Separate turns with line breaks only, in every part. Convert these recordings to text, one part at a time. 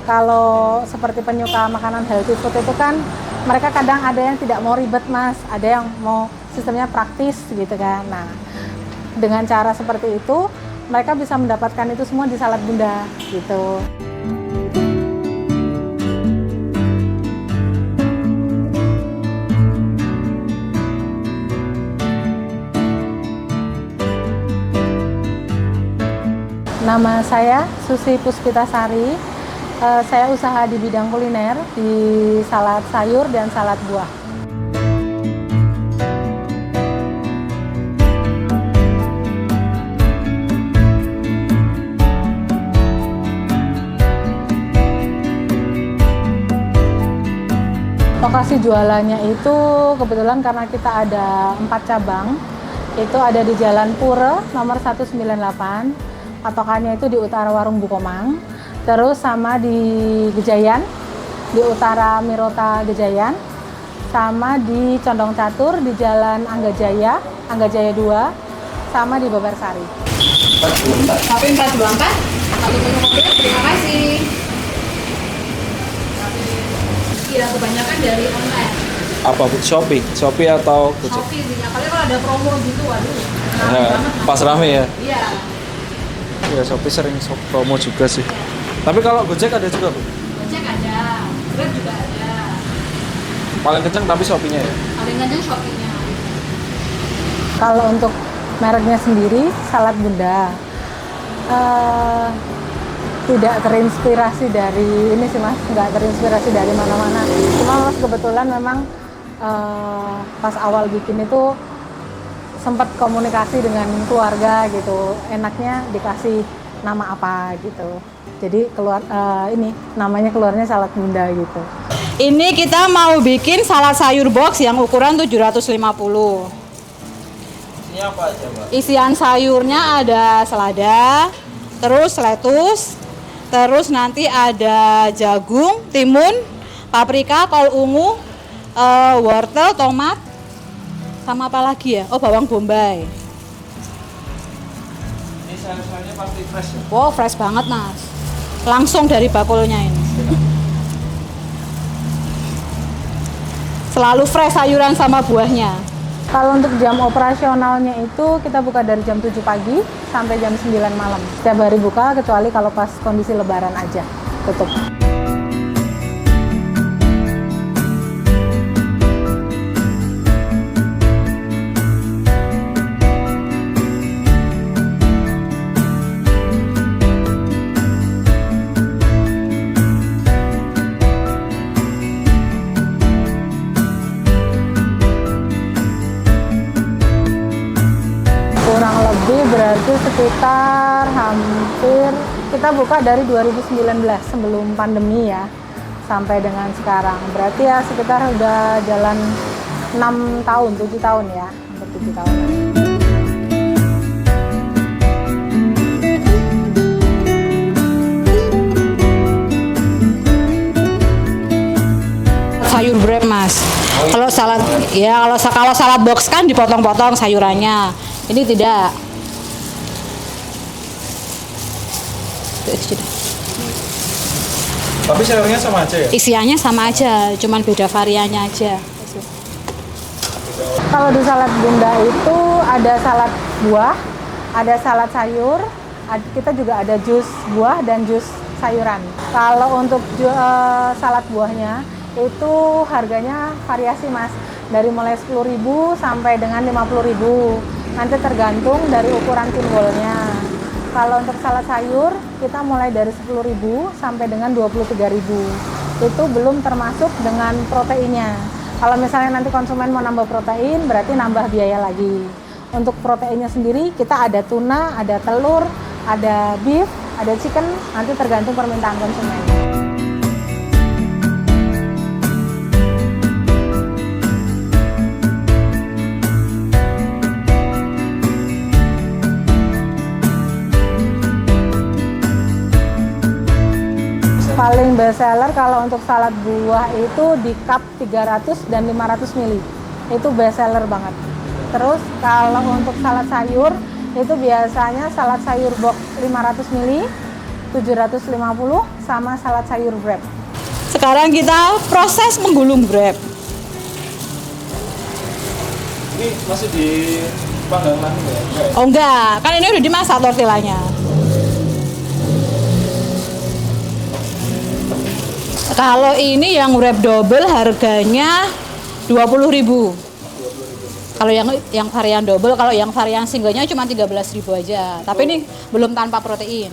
Kalau seperti penyuka makanan healthy food itu kan mereka kadang ada yang tidak mau ribet Mas, ada yang mau sistemnya praktis gitu kan. Nah, dengan cara seperti itu mereka bisa mendapatkan itu semua di Salad Bunda gitu. Nama saya Susi Puspitasari. Saya usaha di bidang kuliner di salad sayur dan salad buah. Lokasi jualannya itu kebetulan karena kita ada 4 cabang. Itu ada di Jalan Pura nomor 198. Patokannya itu di utara Warung Bukomang, terus sama di Gejayan, di utara Mirota Gejayan, sama di Condong Catur di Jalan Anggajaya 2, sama di Babarsari.
Kopi 424, satu menu kopi, terima kasih. Iya, kebanyakan dari online.
Apa Shopee? Shopee atau Gojek?
Shopee sih, apalagi kalau ada promo gitu, waduh.
Nah, pas rame ya?
Iya.
Ya Shopee sering promo juga sih. Tapi kalau Gojek ada juga, Bu?
Gojek ada, Grab juga ada.
Paling kenceng tapi Shopee-nya ya?
Paling kenceng Shopee-nya.
Kalau untuk mereknya sendiri, Salad Bunda tidak terinspirasi dari ini sih Mas, nggak terinspirasi dari mana-mana. Cuma Mas kebetulan memang pas awal bikin itu sempat komunikasi dengan keluarga gitu, enaknya dikasih nama apa gitu. Jadi ini namanya keluarnya Salad Bunda gitu.
Ini kita mau bikin salad sayur box yang ukuran 750.
Ini apa aja, Mbak?
Isian sayurnya ada selada, terus lettuce, terus nanti ada jagung, timun, paprika, kol ungu, wortel, tomat, sama apa lagi ya? Oh, bawang bombay.
Ini sayur-sayurnya pasti fresh ya?
Wow, fresh banget Mas. Langsung dari bakulnya ini. Selalu fresh sayuran sama buahnya.
Kalau untuk jam operasionalnya itu kita buka dari jam 7 pagi sampai jam 9 malam. Setiap hari buka kecuali kalau pas kondisi lebaran aja tutup. Kurang lebih berarti sekitar hampir kita buka dari 2019 sebelum pandemi ya sampai dengan sekarang. Berarti ya sekitar udah jalan 6 tahun, 7 tahun ya, hampir 7 tahun.
Sayur wrap Mas. Kalau salad ya kalau salad box kan dipotong-potong sayurannya. Ini tidak.
Tapi sayurnya sama aja ya?
Isiannya sama aja, cuman beda variannya aja.
Kalau di Salad Bunda itu ada salad buah, ada salad sayur, kita juga ada jus buah dan jus sayuran. Kalau untuk salad buahnya itu harganya variasi Mas, dari mulai 10.000 sampai dengan 50.000. Nanti tergantung dari ukuran pinbolnya. Kalau untuk salad sayur kita mulai dari 10.000 sampai dengan 23.000. Itu belum termasuk dengan proteinnya. Kalau misalnya nanti konsumen mau nambah protein, berarti nambah biaya lagi. Untuk proteinnya sendiri kita ada tuna, ada telur, ada beef, ada chicken, nanti tergantung permintaan konsumen. Paling best seller kalau untuk salad buah itu di cup 300 dan 500 ml. Itu best seller banget. Terus kalau untuk salad sayur itu biasanya salad sayur box 500 ml 750 sama salad sayur wrap.
Sekarang kita proses menggulung wrap.
Ini masih di panggang lagi ya? Enggak ya?
Oh enggak, kan ini udah dimasak tortillanya. Kalau ini yang wrap double harganya 20.000. Kalau yang varian double, kalau yang varian singlenya cuma 13.000 aja. Tapi ini belum tanpa protein.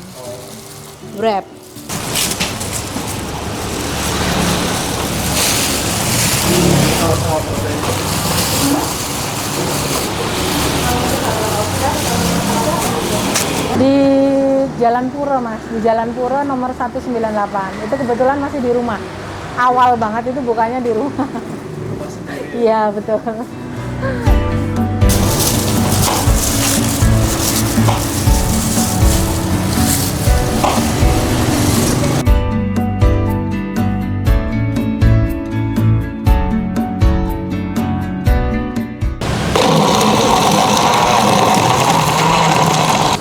Wrap.
Di Jalan Pura, Mas. Di Jalan Pura nomor 198. Itu kebetulan masih di rumah. Awal banget itu bukannya di rumah. Iya, betul.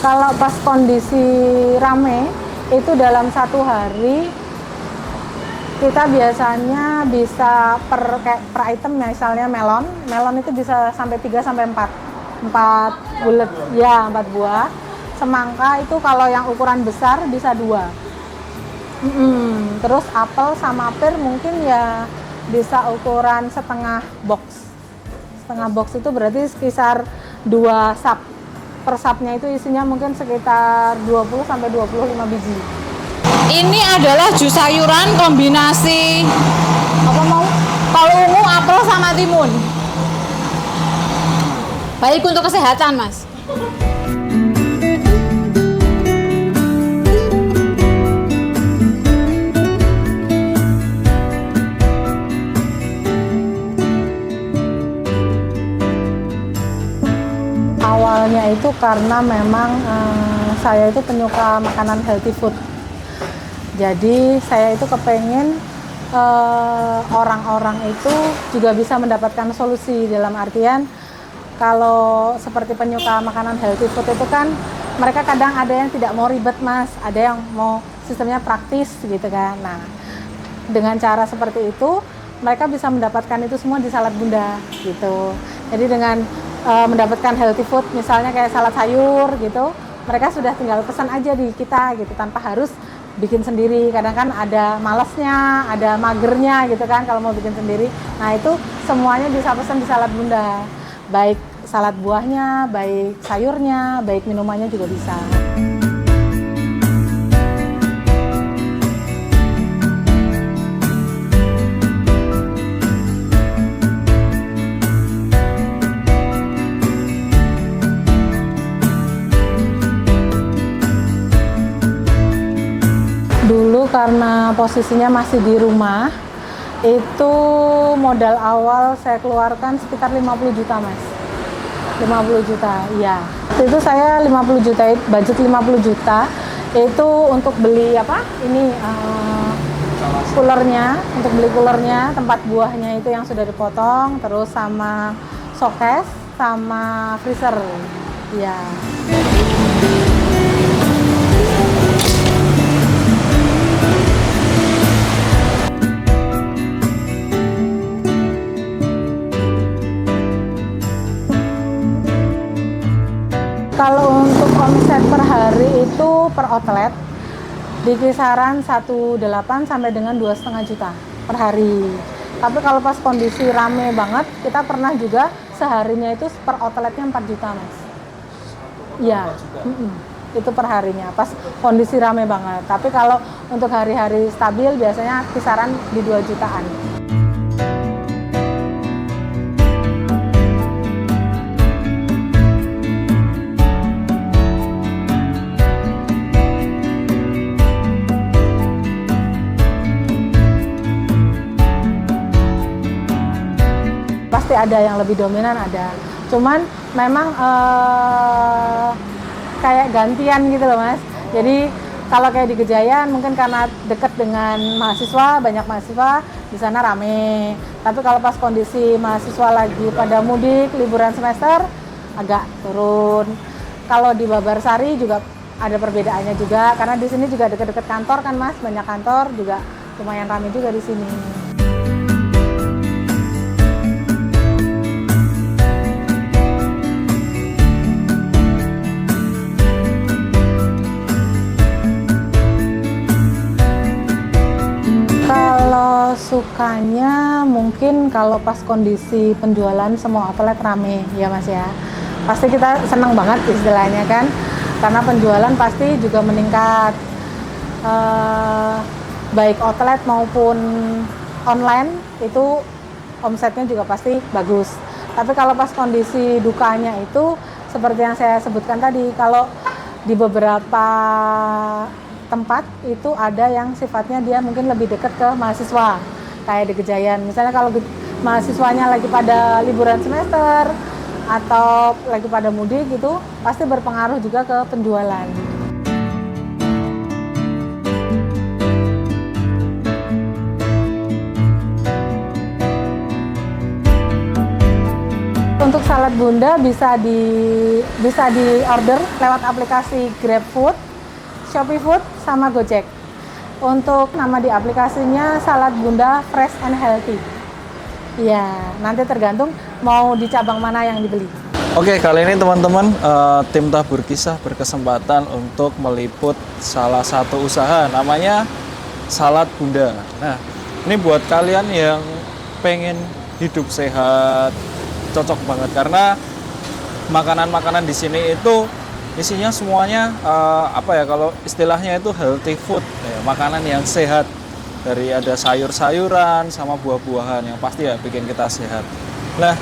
Kalau pas kondisi rame, itu dalam satu hari kita biasanya bisa per item, misalnya melon itu bisa sampai 3 sampai 4 bulet, ya 4 buah. Semangka itu kalau yang ukuran besar bisa 2. Terus apel sama pir mungkin ya bisa ukuran setengah box. Setengah box itu berarti sekitar 2 sap. Per sapnya itu isinya mungkin sekitar 20 sampai 25 biji.
Ini adalah jus sayuran kombinasi kol ungu, apel sama timun. Baik untuk kesehatan, Mas.
Awalnya itu karena memang saya itu penyuka makanan healthy food. Jadi saya itu kepengen orang-orang itu juga bisa mendapatkan solusi, dalam artian kalau seperti penyuka makanan healthy food itu kan mereka kadang ada yang tidak mau ribet, Mas, ada yang mau sistemnya praktis gitu kan. Nah, dengan cara seperti itu mereka bisa mendapatkan itu semua di Salad Bunda gitu. Jadi dengan mendapatkan healthy food misalnya kayak salad sayur gitu, mereka sudah tinggal pesan aja di kita gitu tanpa harus bikin sendiri. Kadang kan ada malesnya, ada magernya gitu kan kalau mau bikin sendiri. Nah, itu semuanya bisa pesan di Salad Bunda. Baik salad buahnya, baik sayurnya, baik minumannya juga bisa. Dulu karena posisinya masih di rumah, itu modal awal saya keluarkan sekitar 50 juta, Mas. 50 juta, iya. Itu saya 50 juta, budget 50 juta, itu untuk beli apa? Ini coolernya, untuk beli coolernya, tempat buahnya itu yang sudah dipotong, terus sama showcase, sama freezer, iya. Kalau untuk omset per hari itu per outlet di kisaran 1,8 sampai dengan 2,5 juta per hari. Tapi kalau pas kondisi rame banget, kita pernah juga seharinya itu per outletnya 4 juta, Mas. Iya, itu per harinya pas kondisi rame banget. Tapi kalau untuk hari-hari stabil biasanya kisaran di 2 jutaan. Pasti ada yang lebih dominan, ada. Cuman memang kayak gantian gitu loh, Mas. Jadi kalau kayak di Gejayan mungkin karena dekat dengan mahasiswa, banyak mahasiswa di sana rame. Tapi kalau pas kondisi mahasiswa lagi pada mudik, liburan semester agak turun. Kalau di Babarsari juga ada perbedaannya juga karena di sini juga dekat-dekat kantor kan Mas, banyak kantor juga lumayan ramai juga di sini. Kalau sukanya mungkin kalau pas kondisi penjualan semua outlet rame ya Mas ya. Pasti kita senang banget istilahnya kan, karena penjualan pasti juga meningkat. Baik outlet maupun online itu omsetnya juga pasti bagus. Tapi kalau pas kondisi dukanya itu seperti yang saya sebutkan tadi, kalau di beberapa tempat itu ada yang sifatnya dia mungkin lebih dekat ke mahasiswa, kayak di Gejayan. Misalnya kalau mahasiswanya lagi pada liburan semester atau lagi pada mudik gitu, pasti berpengaruh juga ke penjualan. Untuk salad Bunda bisa di order lewat aplikasi GrabFood, ShopeeFood, sama Gojek. Untuk nama di aplikasinya Salad Bunda Fresh and Healthy. Ya, nanti tergantung mau di cabang mana yang dibeli.
Oke, kali ini teman-teman tim Tabur Kisah berkesempatan untuk meliput salah satu usaha namanya Salad Bunda. Nah, ini buat kalian yang pengen hidup sehat, cocok banget karena makanan-makanan di sini itu isinya semuanya apa ya, kalau istilahnya itu healthy food, ya, makanan yang sehat. Dari ada sayur-sayuran sama buah-buahan yang pasti ya bikin kita sehat. Nah,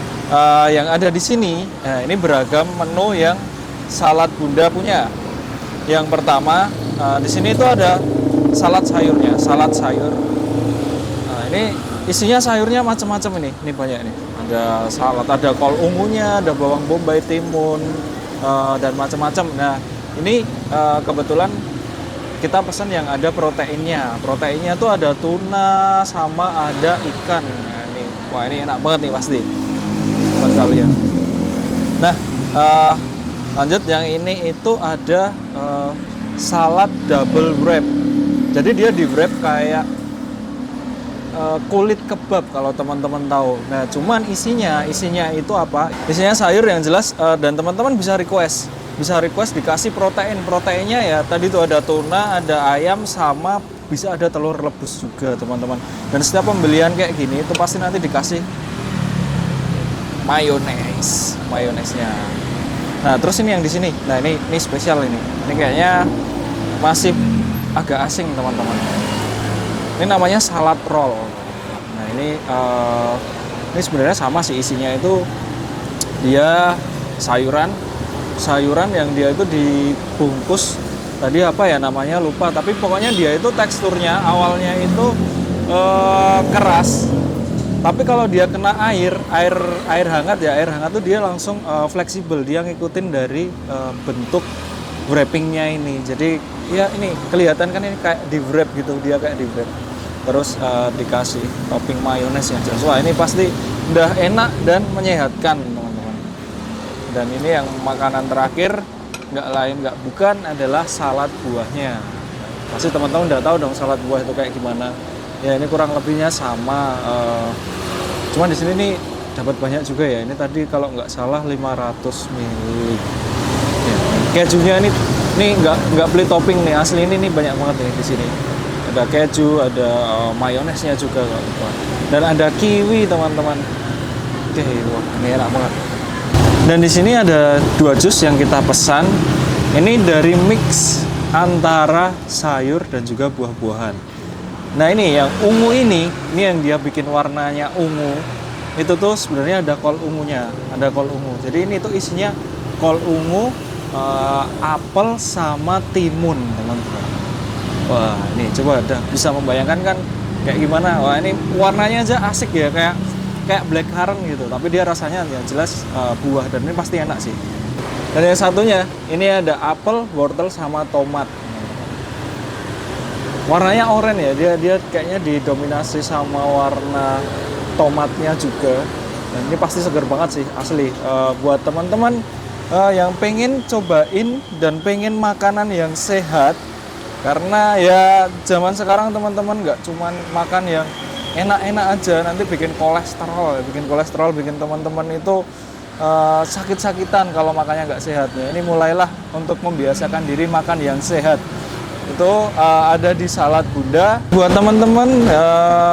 yang ada di sini, ini beragam menu yang Salad Bunda punya. Yang pertama, di sini itu ada salad sayurnya, salad sayur. Nah, ini isinya sayurnya macam-macam ini banyak nih. Ada salad, ada kol ungunya, ada bawang bombay, timun, dan macam-macam. Nah, ini kebetulan kita pesan yang ada proteinnya. Proteinnya tuh ada tuna sama ada ikan. Nah, ini, wah ini enak banget nih pasti buat kalian. Nah, lanjut yang ini itu ada salad double wrap. Jadi dia di wrap kayak kulit kebab kalau teman-teman tahu. Nah, cuman isinya itu apa? Isinya sayur yang jelas, dan teman-teman bisa request dikasih proteinnya ya. Tadi tuh ada tuna, ada ayam, sama bisa ada telur rebus juga teman-teman. Dan setiap pembelian kayak gini itu pasti nanti dikasih mayonesnya. Nah, terus ini yang di sini. Nah, ini spesial ini. Ini kayaknya masih agak asing teman-teman. Ini namanya salad roll. Nah, ini sebenarnya sama sih, isinya itu dia sayuran yang dia itu dibungkus tadi apa ya namanya lupa, tapi pokoknya dia itu teksturnya awalnya itu keras, tapi kalau dia kena air hangat tuh dia langsung fleksibel, dia ngikutin dari bentuk wrappingnya ini. Jadi ya ini kelihatan kan ini kayak di wrap gitu, dia kayak di wrap, terus dikasih topping mayones yang jelas. Wah, ini pasti udah enak dan menyehatkan. Dan ini yang makanan terakhir, nggak bukan adalah salad buahnya. Pasti teman-teman udah tahu dong salad buah itu kayak gimana. Ya ini kurang lebihnya sama. Cuman di sini nih dapat banyak juga ya. Ini tadi kalau nggak salah 500 ml. Ya, kejunya ini nggak beli topping nih, asli ini banyak banget nih di sini. Ada keju, ada mayonesnya juga, dan ada kiwi teman-teman. Oke, wah ini enak banget. Dan di sini ada 2 jus yang kita pesan. Ini dari mix antara sayur dan juga buah-buahan. Nah, ini yang ungu ini yang dia bikin warnanya ungu. Itu tuh sebenarnya ada kol ungunya, Jadi ini tuh isinya kol ungu, apel sama timun, teman-teman. Wah, ini coba udah bisa membayangkan kan kayak gimana. Wah, ini warnanya aja asik ya, kayak blackcurrant gitu, tapi dia rasanya yang jelas buah, dan ini pasti enak sih. Dan yang satunya ini ada apel, wortel sama tomat. Warnanya oranye ya, dia kayaknya didominasi sama warna tomatnya juga. Dan ini pasti segar banget sih asli. Buat teman-teman yang pengen cobain dan pengen makanan yang sehat, karena ya zaman sekarang teman-teman nggak cuman makan yang enak-enak aja, nanti bikin kolesterol, bikin teman-teman itu sakit-sakitan kalau makannya nggak sehat. Ya, ini mulailah untuk membiasakan diri makan yang sehat. Itu ada di Salad Bunda. Buat teman-teman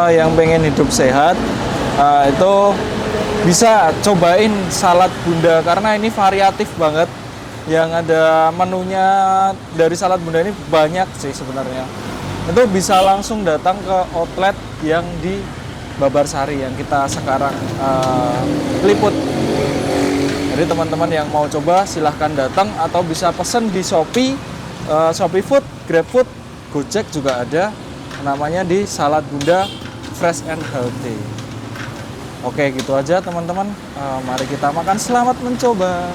yang pengen hidup sehat, itu bisa cobain Salad Bunda karena ini variatif banget. Yang ada menunya dari Salad Bunda ini banyak sih sebenarnya. Itu bisa langsung datang ke outlet yang di Babarsari yang kita sekarang liput. Jadi teman-teman yang mau coba silahkan datang atau bisa pesen di Shopee, Shopee Food, GrabFood, Gojek juga ada. Namanya di Salad Bunda Fresh and Healthy. Oke, gitu aja teman-teman. Mari kita makan, selamat mencoba.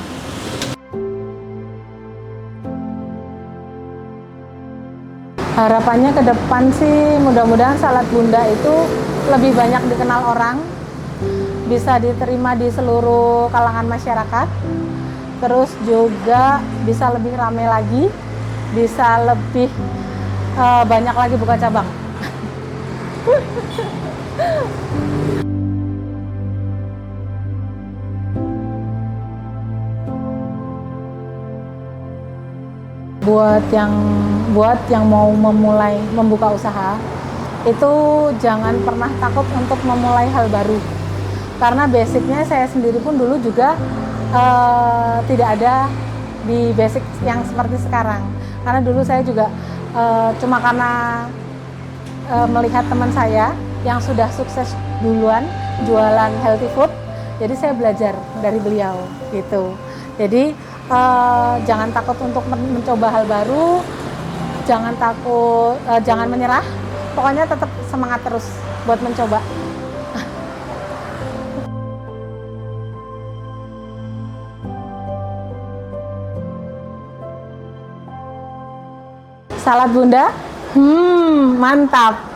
Harapannya ke depan sih mudah-mudahan Salad Bunda itu lebih banyak dikenal orang, bisa diterima di seluruh kalangan masyarakat, terus juga bisa lebih ramai lagi, bisa lebih banyak lagi buka cabang. Buat yang mau membuka usaha, itu jangan pernah takut untuk memulai hal baru. Karena basicnya saya sendiri pun dulu juga tidak ada di basic yang seperti sekarang. Karena dulu saya juga cuma karena melihat teman saya yang sudah sukses duluan jualan healthy food, jadi saya belajar dari beliau gitu. Jadi jangan takut untuk mencoba hal baru, jangan takut, jangan menyerah, pokoknya tetap semangat terus buat mencoba. Salad Bunda, mantap.